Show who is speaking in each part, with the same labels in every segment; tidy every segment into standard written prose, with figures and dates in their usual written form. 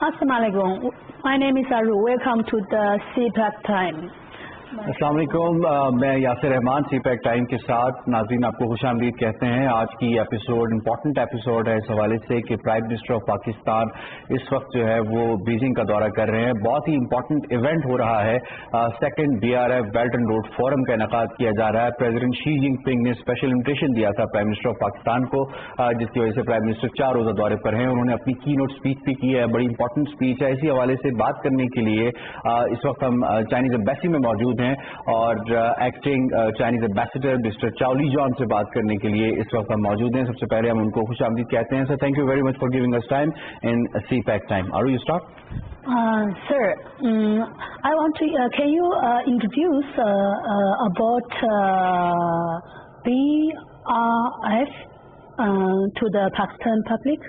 Speaker 1: Assalamualaikum. My name is Aru. Welcome to the Cpec Time.
Speaker 2: अस्सलाम वालेकुम, मैं Yasir Rahman Cpec time के साथ नाज़रीन आपको खुशामदीद कहते हैं। आज की एपिसोड इम्पॉर्टेंट एपिसोड है इस हवाले से कि प्राइम मिनिस्टर ऑफ पाकिस्तान इस वक्त जो है वो बीजिंग का दौरा कर रहे हैं। बहुत ही इम्पॉर्टेंट इवेंट हो रहा है। Second BRF belt and road forum का इनेकाद किया जा रहा है। प्रेसिडेंट शी जिनपिंग ने स्पेशल इन्विटेशन दिया था प्राइम मिनिस्टर ऑफ पाकिस्तान को, जिसकी वजह से प्राइम मिनिस्टर 4 रोज़ा दौरे पर हैं। उन्होंने अपनी की नोट स्पीच भी की है, बड़ी इंपॉर्टेंट स्पीच है। इसी हवाले से बात करने के लिए इस वक्त हम चाइनीज एम्बेसी में मौजूद हैं और acting Chinese ambassador mister Chaoli John से बात करने के लिए इस वक्त हम मौजूद हैं। सबसे पहले हम उनको खुशामदीद कहते हैं। Sir, thank you very much for giving us time in Cpec time. Are you start?
Speaker 1: Sir, I want to. Can you introduce about BRF to the Pakistan public?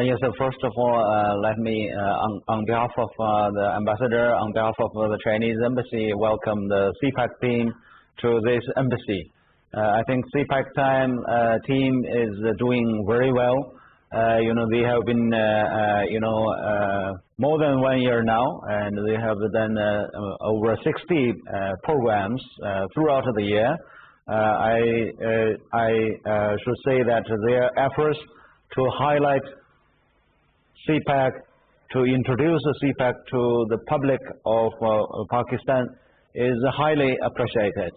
Speaker 3: Yes, sir. First of all, let me, on behalf of the ambassador, on behalf of the Chinese embassy, welcome the Cpec team to this embassy. I think Cpec time team is doing very well. They have been, more than 1 year now, and they have done over 60 programs throughout the year. I should say that their efforts to highlight Cpec, to introduce Cpec to the public of Pakistan is highly appreciated.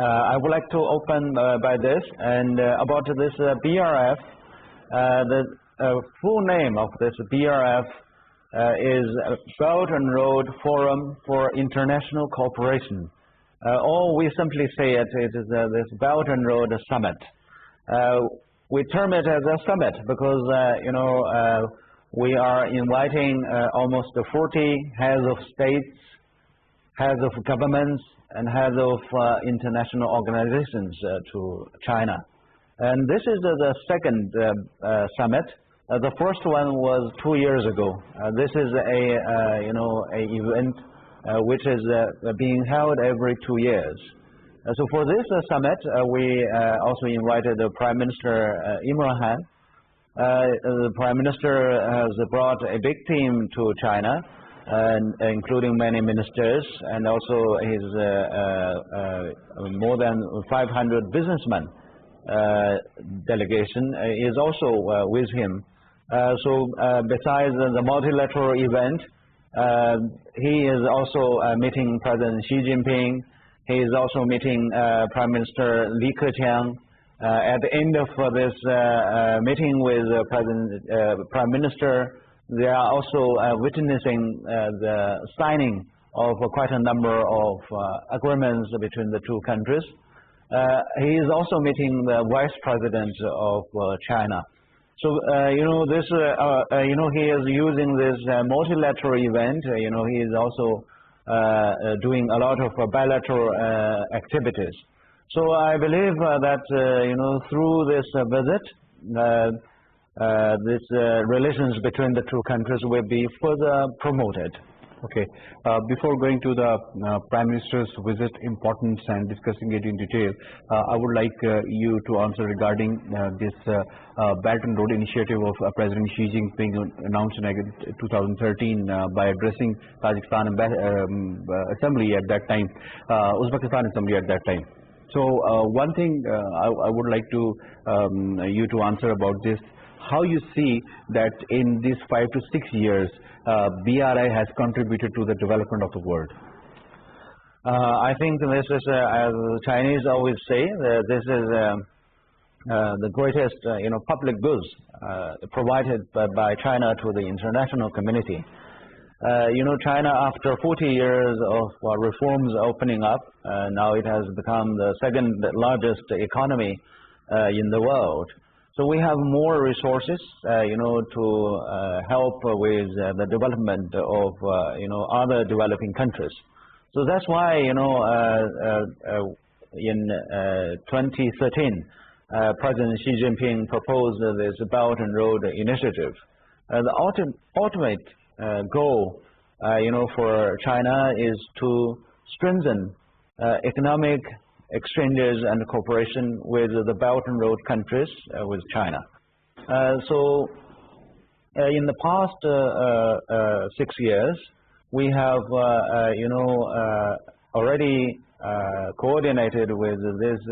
Speaker 3: I would like to open by this, and about this BRF, the full name of this BRF is Belt and Road Forum for International Cooperation. Or we simply say it is this Belt and Road Summit. We term it as a summit because, we are inviting almost 40 heads of states, heads of governments, and heads of international organizations to China. And this is the second summit. The first one was 2 years ago. This is a event which is being held every 2 years. So for this summit, we also invited the Prime Minister Imran Khan. The Prime Minister has brought a big team to China, including many ministers, and also his more than 500 businessmen delegation is also with him. Besides the multilateral event, he is also meeting President Xi Jinping. He is also meeting Prime Minister Li Keqiang. At the end of this meeting with Prime Minister, they are also witnessing the signing of quite a number of agreements between the two countries. He is also meeting the Vice President of China. So, this, he is using this multilateral event. He is also doing a lot of bilateral activities. So I believe that through this visit, this relations between the two countries will be further promoted.
Speaker 2: Okay. Before going to the Prime Minister's visit importance and discussing it in detail, I would like you to answer regarding this Belt and Road initiative of President Xi Jinping announced in 2013 by addressing Tajikistan Assembly at that time, Uzbekistan Assembly at that time. So one thing I would like to you to answer about this, how you see that in these 5 to 6 years, BRI has contributed to the development of the world?
Speaker 3: I think this is, as the Chinese always say, this is the greatest, public goods provided by China to the international community. China, after 40 years of reforms opening up, now it has become the second largest economy in the world. So we have more resources, to help with the development of, other developing countries. So that's why, in 2013, President Xi Jinping proposed this Belt and Road Initiative. The ultimate goal, for China is to strengthen economic exchanges and cooperation with the Belt and Road countries with China. So in the past 6 years, we have, already coordinated with these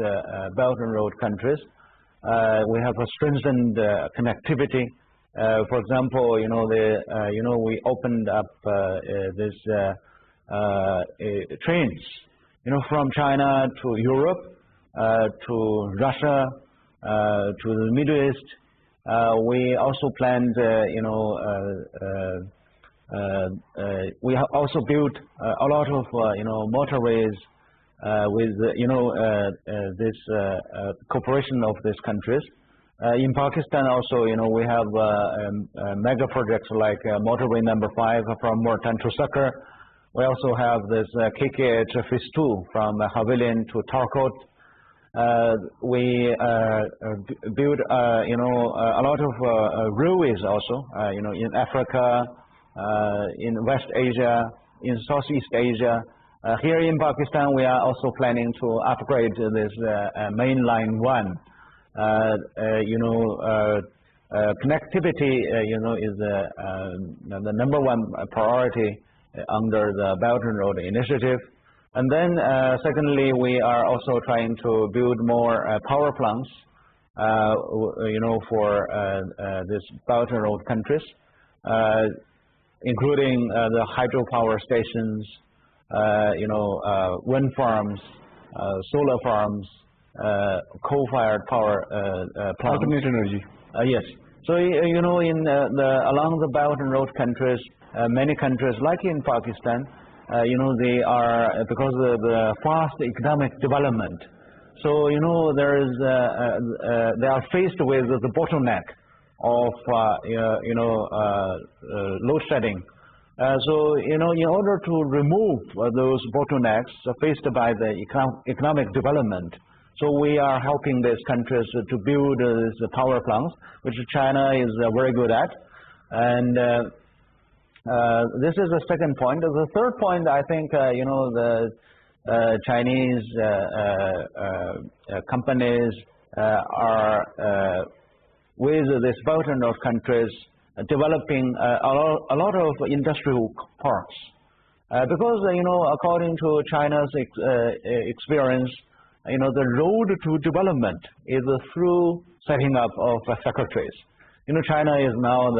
Speaker 3: Belt and Road countries. We have strengthened connectivity. For example, we opened up this trains, from China to Europe, to Russia, to the Middle East. We also planned, we have also built a lot of, motorways with, this cooperation of these countries. In Pakistan also, we have mega projects like motorway number 5 from Multan to Sakar. We also have this KKH Phase 2 from Havilian to Tarkot. We build, a lot of railways also, in Africa, in West Asia, in Southeast Asia. Here in Pakistan, we are also planning to upgrade this main line 1. Connectivity, is the number 1 priority under the Belt and Road Initiative. And then, secondly, we are also trying to build more power plants, for this Belt and Road countries, including the hydropower stations, wind farms, solar farms, coal-fired power plants.
Speaker 2: Alternate energy.
Speaker 3: Yes. So, along the Belt and Road countries, many countries, like in Pakistan, they are, because of the fast economic development, so, they are faced with the bottleneck of, load shedding. So, in order to remove those bottlenecks faced by the economic development, so we are helping these countries to build these power plants, which China is very good at. And this is the second point. The third point, I think, the Chinese companies are, with these Belt and Road countries, developing a lot of industrial parks. Because, according to China's experience, the road to development is through setting up of factories. China is now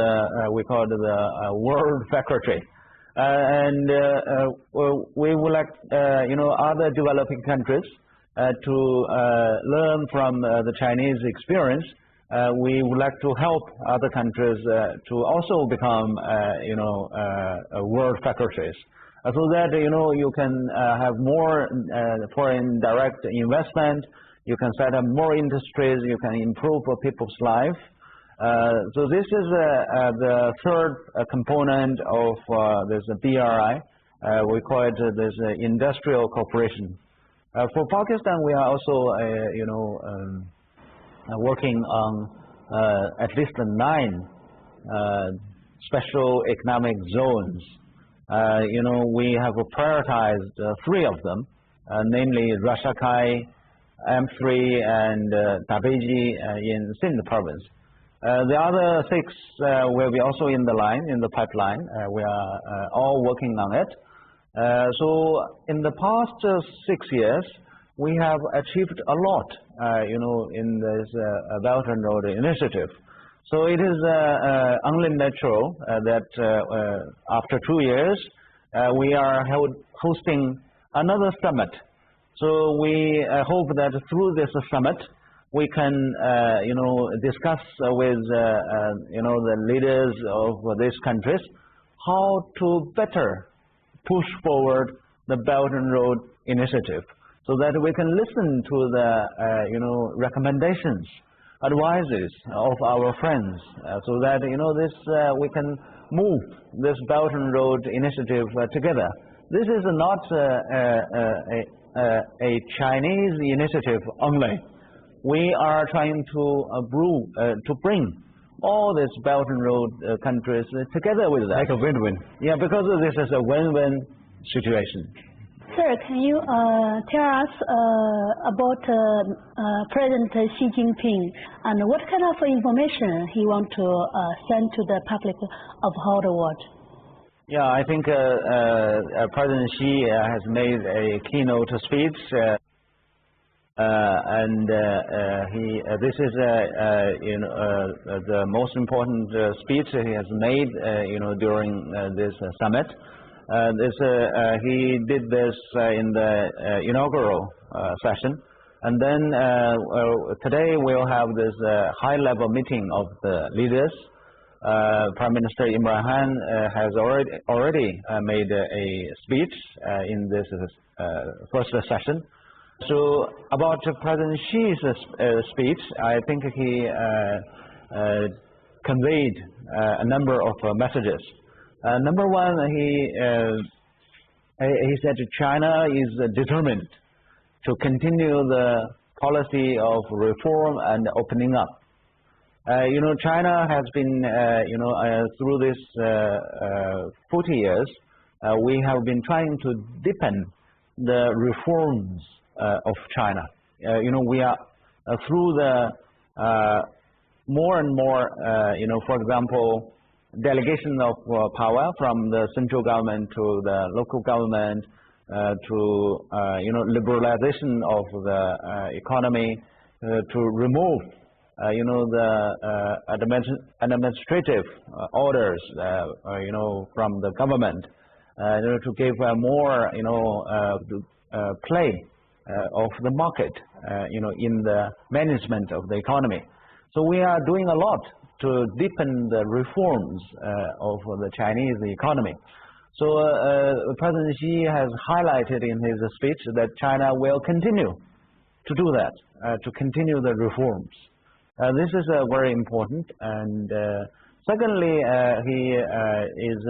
Speaker 3: we call it the world factory. And we would like, other developing countries to learn from the Chinese experience. We would like to help other countries to also become, world factories. So that, you can have more foreign direct investment, you can set up more industries, you can improve people's life. So this is the third component of this BRI. We call it this industrial cooperation. For Pakistan, we are also, working on at least 9 special economic zones. We have prioritized 3 of them, namely Rashakai, M3, and Tabeji in Sindh province. The other 6 will be also in the pipeline. We are all working on it. So in the past 6 years, we have achieved a lot, in this Belt and Road Initiative. So it is only natural that after 2 years, we are hosting another summit. So we hope that through this summit, we can, discuss with, the leaders of these countries how to better push forward the Belt and Road Initiative, so that we can listen to the, recommendations, advices of our friends, so that, we can move this Belt and Road Initiative together. This is not a Chinese initiative only. We are trying to bring all these Belt and Road countries together with that.
Speaker 2: Like a win-win.
Speaker 3: Yeah, because this is a win-win situation.
Speaker 1: Sir, can you tell us about President Xi Jinping and what kind of information he wants to send to the public of whole the world?
Speaker 3: Yeah, I think President Xi has made a keynote speech, and this is the most important speech he has made, during this summit. He did this in the inaugural session, and then today we'll have this high-level meeting of the leaders. Prime Minister Imran Khan has already made a speech in this first session. So about President Xi's speech, I think he conveyed a number of messages. Number one, he said China is determined to continue the policy of reform and opening up. China has been, through this 40 years, we have been trying to deepen the reforms of China. We are through the more and more, for example, delegation of power from the central government to the local government, to liberalization of the economy, to remove the administrative orders from the government, to give more play of the market in the management of the economy. So we are doing a lot to deepen the reforms of the Chinese economy. So President Xi has highlighted in his speech that China will continue to do that, to continue the reforms. This is very important. And secondly, he is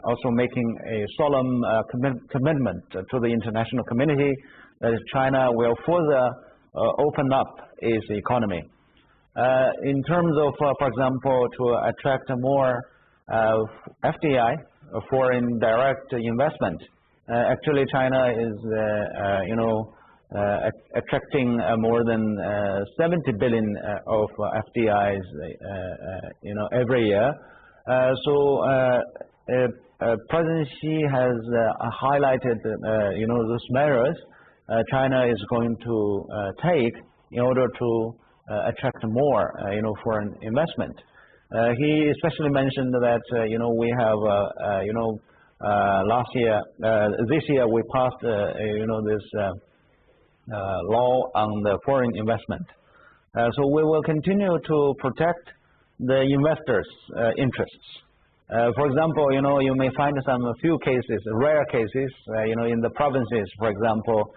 Speaker 3: also making a solemn commitment to the international community that China will further open up its economy. In terms of, for example, to attract more FDI, foreign direct investment. Actually, China is, attracting more than 70 billion of FDIs, every year. So President Xi has highlighted, those measures China is going to take in order to attract more, foreign investment. He especially mentioned that, we have, last year, this year we passed, this law on the foreign investment. So we will continue to protect the investors' interests. For example, you may find some few cases, rare cases, in the provinces, for example,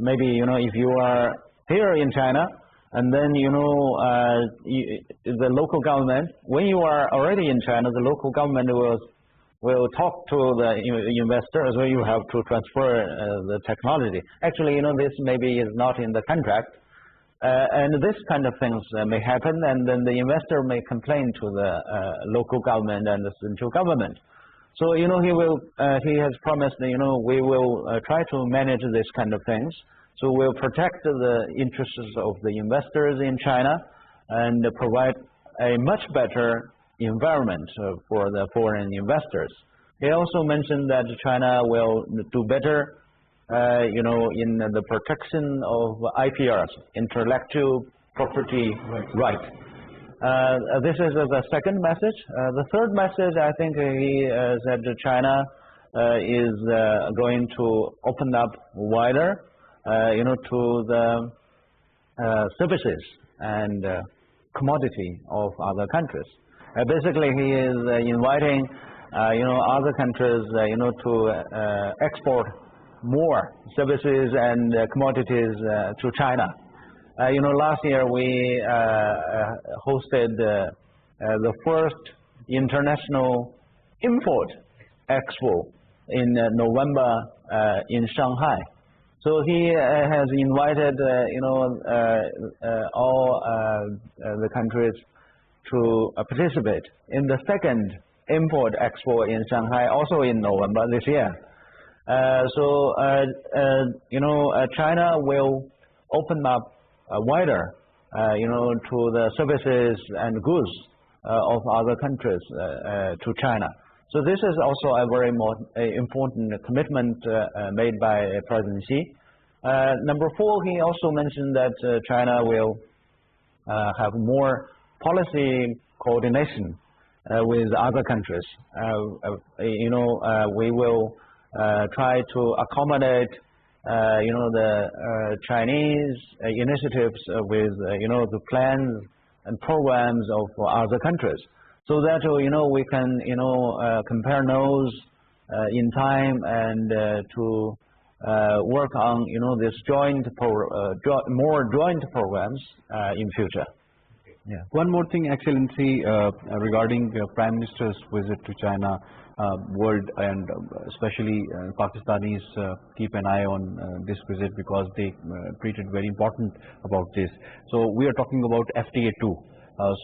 Speaker 3: maybe, if you are here in China, and then, the local government, when you are already in China, the local government will talk to the investor, so you have to transfer the technology. Actually, this maybe is not in the contract. And this kind of things may happen, and then the investor may complain to the local government and the central government. So, he has promised, we will try to manage this kind of things. So we'll protect the interests of the investors in China and provide a much better environment for the foreign investors. He also mentioned that China will do better, in the protection of IPRs, intellectual property right. This is the second message. The third message, I think he said China is going to open up wider, to the services and commodity of other countries. Basically, he is inviting, other countries, to export more services and commodities to China. Last year we hosted the first international import expo in November in Shanghai. So he has invited, all the countries to participate in the second import expo in Shanghai, also in November this year. China will open up wider, to the services and goods of other countries to China. So this is also a very important commitment made by President Xi. Number 4, he also mentioned that China will have more policy coordination with other countries. We will try to accommodate the Chinese initiatives with the plans and programs of other countries, so that we can compare notes in time and to work on this more joint programs in future.
Speaker 2: Yeah. One more thing, Excellency, regarding Prime Minister's visit to China. World and especially Pakistanis keep an eye on this visit because they treat it very important about this. So we are talking about FTA 2.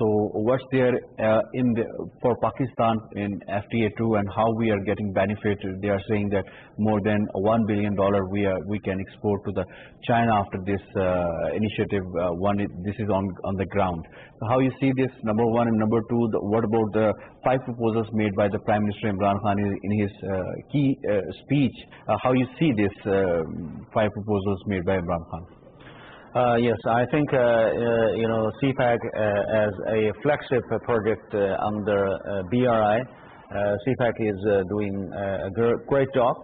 Speaker 2: So what's there for Pakistan in FTA 2 and how we are getting benefit? They are saying that more than $1 billion we can export to the China after this initiative. This is on the ground. So how you see this, number 1, and number 2, what about the 5 proposals made by the Prime Minister Imran Khan in his key speech? How you see this 5 proposals made by Imran Khan?
Speaker 3: Yes, I think Cpec as a flagship project under BRI, Cpec is doing a great job.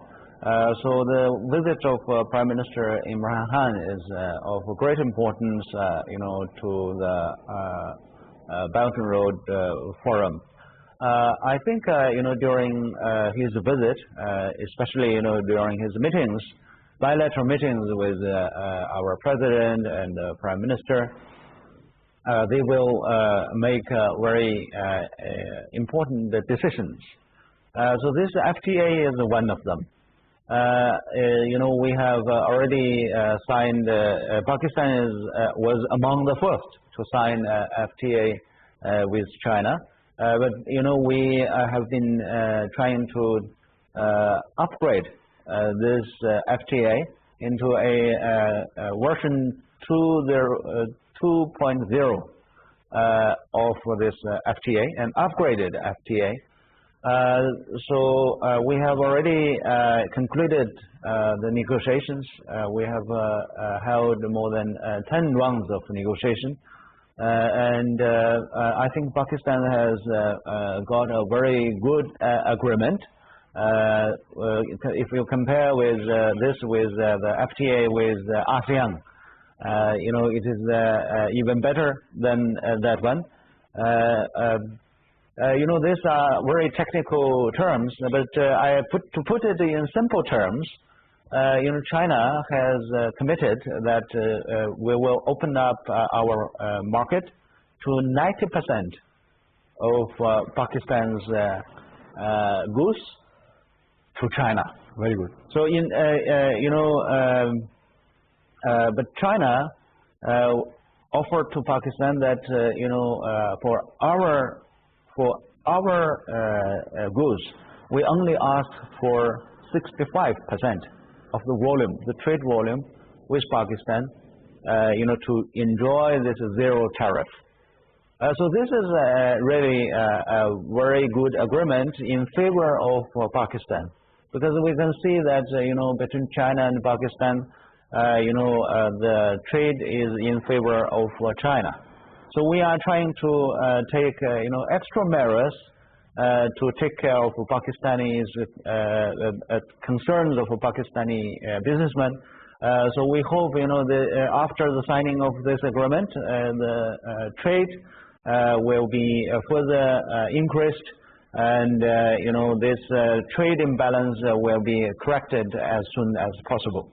Speaker 3: So the visit of Prime Minister Imran Khan is of great importance, to the Belt and Road Forum. I think during his visit, especially during his meetings, bilateral meetings with our President and Prime Minister, they will make very important decisions. So this FTA is one of them. We have already signed, Pakistan was among the first to sign FTA with China. But we have been trying to upgrade this FTA into a version 2.0 of this FTA, an upgraded FTA. So we have already concluded the negotiations. We have held more than 10 rounds of negotiation. And I think Pakistan has got a very good agreement. If you compare with this with the FTA with ASEAN, it is even better than that one. These are very technical terms, but to put it in simple terms, China has committed that we will open up our market to 90% of Pakistan's goods to China.
Speaker 2: Very good.
Speaker 3: So but China offered to Pakistan that for our goods, we only ask for 65% of the volume, the trade volume with Pakistan, to enjoy this zero tariff. So this is really a very good agreement in favor of Pakistan, because we can see that between China and Pakistan, the trade is in favor of China. So we are trying to take extra measures to take care of Pakistanis concerns of Pakistani businessmen. So we hope after the signing of this agreement, the trade will be further increased, and this trade imbalance will be corrected as soon as possible.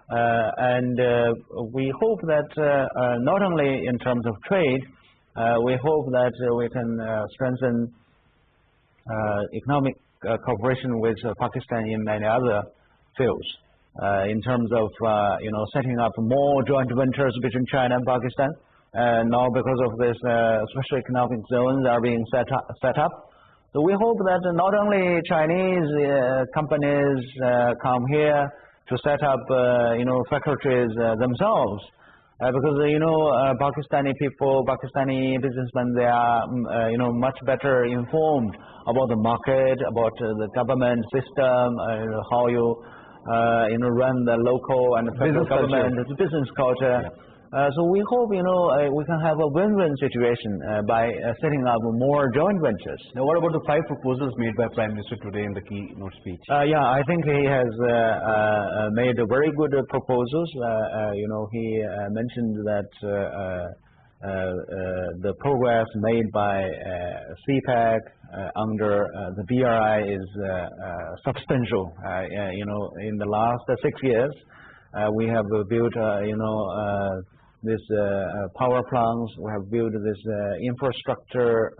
Speaker 3: And we hope that not only in terms of trade, we hope that we can strengthen economic cooperation with Pakistan in many other fields, in terms of setting up more joint ventures between China and Pakistan. Now, because of this, special economic zones are being set up. So we hope that not only Chinese companies come here to set up factories themselves, because Pakistani people, Pakistani businessmen, they are much better informed about the market, about the government system, how you run the local and federal government, the business culture. Yeah. So we hope we can have a win-win situation by setting up more joint ventures.
Speaker 2: Now, what about the 5 proposals made by Prime Minister today in the keynote speech?
Speaker 3: Yeah, I think he has made very good proposals. He mentioned that the progress made by Cpec under the BRI is substantial. In the last 6 years, we have built this power plants, we have built this infrastructure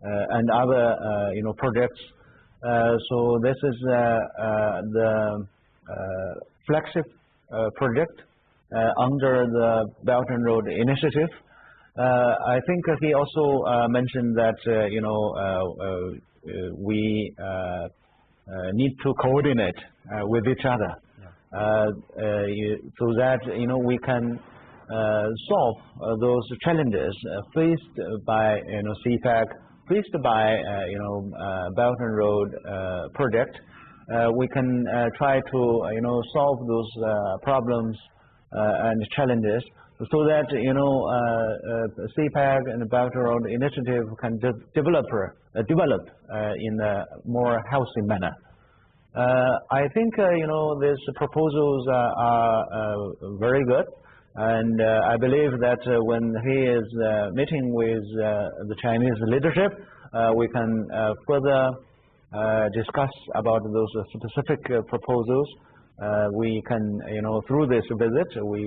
Speaker 3: and other projects. So this is the flagship project under the Belt and Road Initiative. I think he also mentioned that we need to coordinate with each other. So that we can solve those challenges faced by Cpec, faced by Belt and Road project. We can try to solve those problems and challenges, so that Cpec and Belt and Road Initiative can develop in a more healthy manner. I think these proposals are very good, and I believe that when he is meeting with the Chinese leadership, we can further discuss about those specific proposals. We can, through this visit, we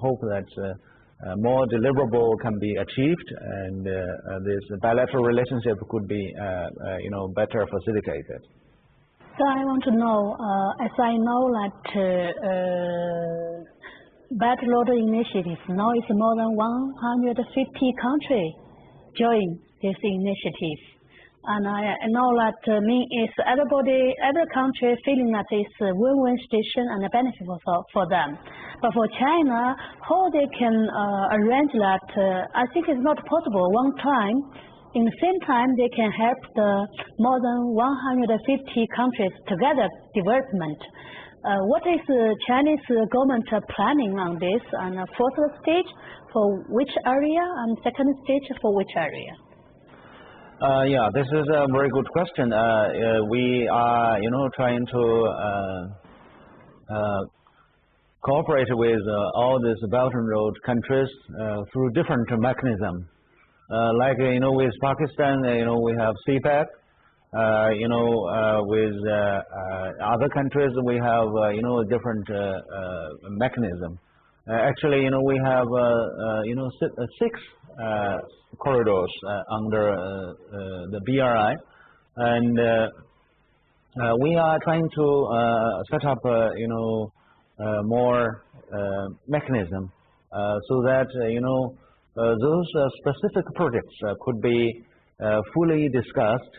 Speaker 3: hope that more deliverable can be achieved, and this bilateral relationship could be, better facilitated.
Speaker 1: So I want to know, as I know that Belt and Road Initiative, now it's more than 150 countries join this initiative. And I know that means every country feeling that it's a win-win situation and a benefit for them. But for China, how they can arrange that, I think it's not possible one time. In the same time, they can help the more than 150 countries together development. What is the Chinese government planning on this? And first stage for which area, and second stage for which area?
Speaker 3: Yeah, this is a very good question. We are, trying to cooperate with all these Belt and Road countries through different mechanisms. Like with Pakistan, we have Cpec. With other countries, we have different mechanism. Actually, we have 6 corridors under the BRI, and we are trying to set up more mechanism so that those specific projects could be fully discussed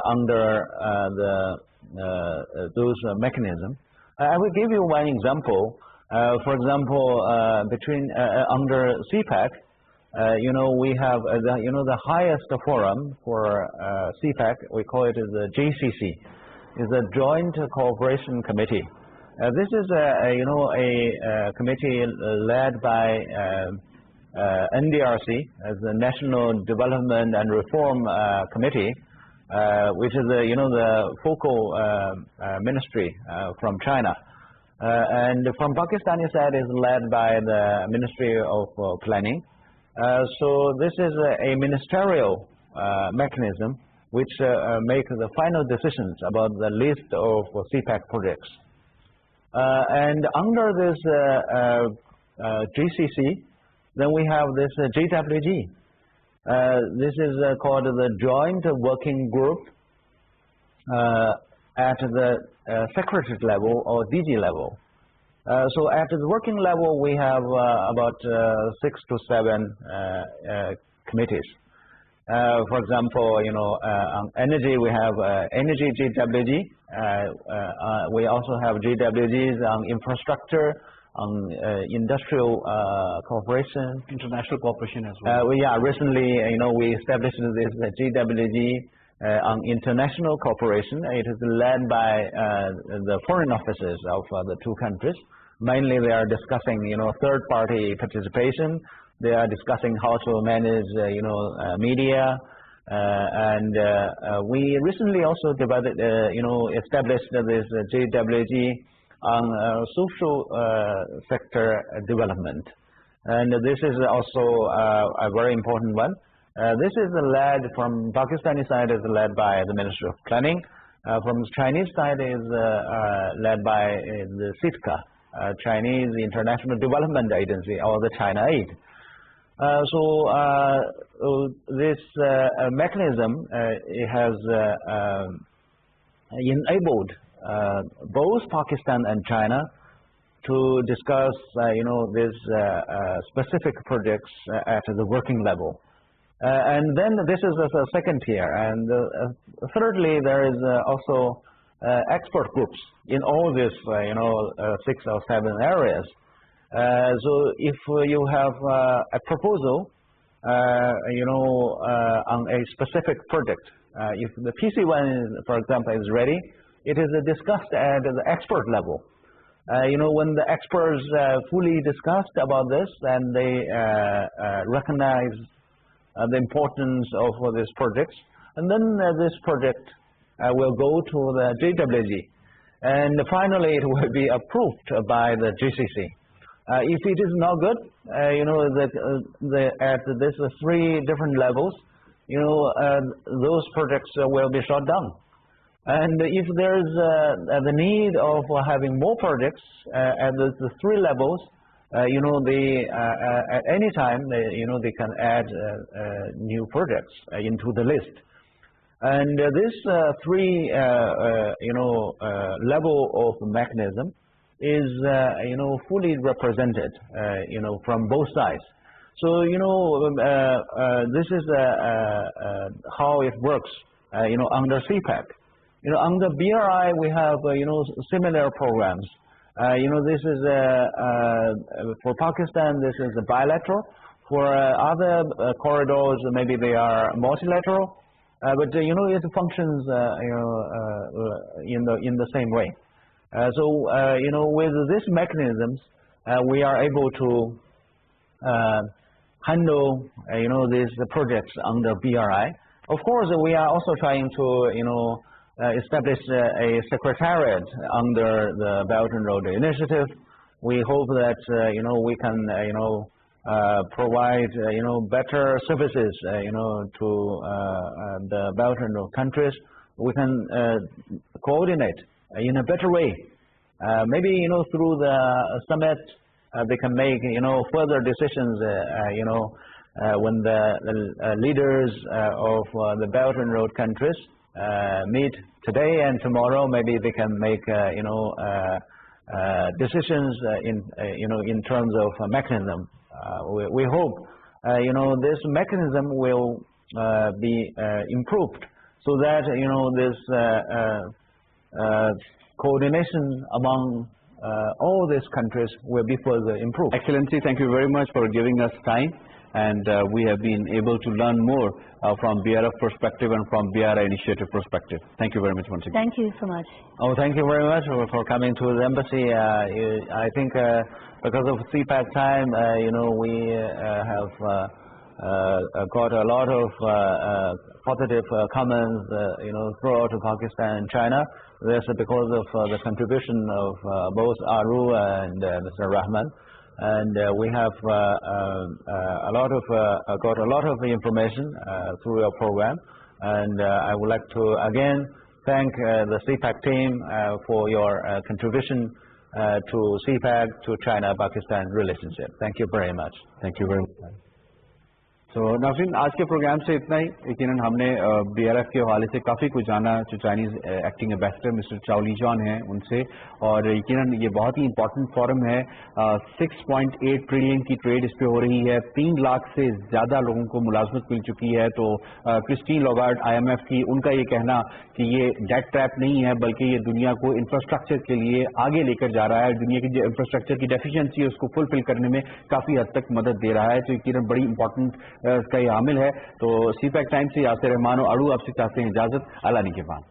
Speaker 3: under those mechanisms. I will give you one example. For example, under Cpec, we have the highest forum for Cpec. We call it the JCC, is the Joint Cooperation Committee. This is a committee led by NDRC as the National Development and Reform Committee, which is the focal ministry from China. And from Pakistani side is led by the Ministry of Planning. So this is a ministerial mechanism which make the final decisions about the list of Cpec projects. And under this GCC, then we have this JWG. This is called the Joint Working Group at the secretariat level or DG level. So at the working level, we have about 6 to 7 committees. For example, on energy we have energy GWG. We also have GWGs on infrastructure, on industrial cooperation,
Speaker 2: international cooperation as well.
Speaker 3: Recently, we established this GWG on international cooperation. It is led by the foreign officers of the two countries. Mainly, they are discussing, third-party participation. They are discussing how to manage, media, and we recently also established this GWG on social sector development, and this is also a very important one. This is led from Pakistani side is led by the Ministry of Planning. From Chinese side is led by the CITCA, Chinese International Development Agency, or the China Aid. This mechanism it has enabled both Pakistan and China to discuss, these specific projects at the working level. And then this is the second tier. And thirdly, there is also expert groups in all these, 6 or 7 areas. So if you have a proposal, on a specific project, if the PC1, for example, is ready, it is discussed at the expert level. When the experts fully discussed about this, and they recognize the importance of this project, and then this project will go to the GWG, and finally it will be approved by the GCC. If it is not good, at this 3 different levels, those projects will be shut down. And if there is the need of having more projects at the 3 levels, they at any time they can add new projects into the list. And this 3 level of mechanism is fully represented from both sides. So this is how it works under Cpec. Under BRI we have similar programs. This is for Pakistan, this is a bilateral. For other corridors, maybe they are multilateral, but it functions in the same way. With these mechanisms, we are able to handle these projects under BRI. Of course, we are also trying to establish a secretariat under the Belt and Road Initiative. We hope that we can provide better services to the Belt and Road countries. We can coordinate in a better way. Maybe through the summit they can make further decisions. When the leaders of the Belt and Road countries meet today and tomorrow, maybe they can make decisions in terms of a mechanism. We hope this mechanism will be improved, so that this coordination among all these countries will be further improved.
Speaker 2: Excellency, thank you very much for giving us time, and we have been able to learn more from BRF perspective and from BRI initiative perspective. Thank you very much once again.
Speaker 1: Thank you so much.
Speaker 3: Oh, thank you very much for coming to the embassy. I think because of Cpec Time, we have got a lot of positive comments, throughout Pakistan and China. This is because of the contribution of both Aru and Mr. Rahman. And we have got a lot of information through your program. And I would like to again thank the Cpec team for your contribution to Cpec, to China-Pakistan relationship. Thank you very much.
Speaker 2: Thank you very much. तो नाज़रीन आज के programme से इतना ही। यकीनन हमने BRF के हवाले से काफ़ी कुछ जाना जो चाइनीज़ एक्टिंग एम्बेसडर मिस्टर चाओ ली जॉन हैं उनसे, और यकीनन ये बहुत ही इंपॉर्टेंट फोरम है। 6.8 ट्रिलियन की ट्रेड इस पे हो रही है, 3 लाख से ज़्यादा लोगों को मुलाजमत मिल चुकी है। तो क्रिस्टीन लोगार्ड IMF की, उनका ये कहना कि ये डेट ट्रैप नहीं है बल्कि ये दुनिया को इंफ्रास्ट्रक्चर के लिए आगे लेकर जा रहा है, दुनिया की जो इंफ्रास्ट्रक्चर की डेफिशिएंसी है उसको फुलफिल करने में काफ़ी हद तक मदद दे रहा है। तो यकीनन बड़ी इंपॉर्टेंट इसका ये हामिल है। तो CPEC टाइम से यासिर रहमान और अड़ू आपसे चाहते हैं इजाज़त। अल्लाह निगहबान।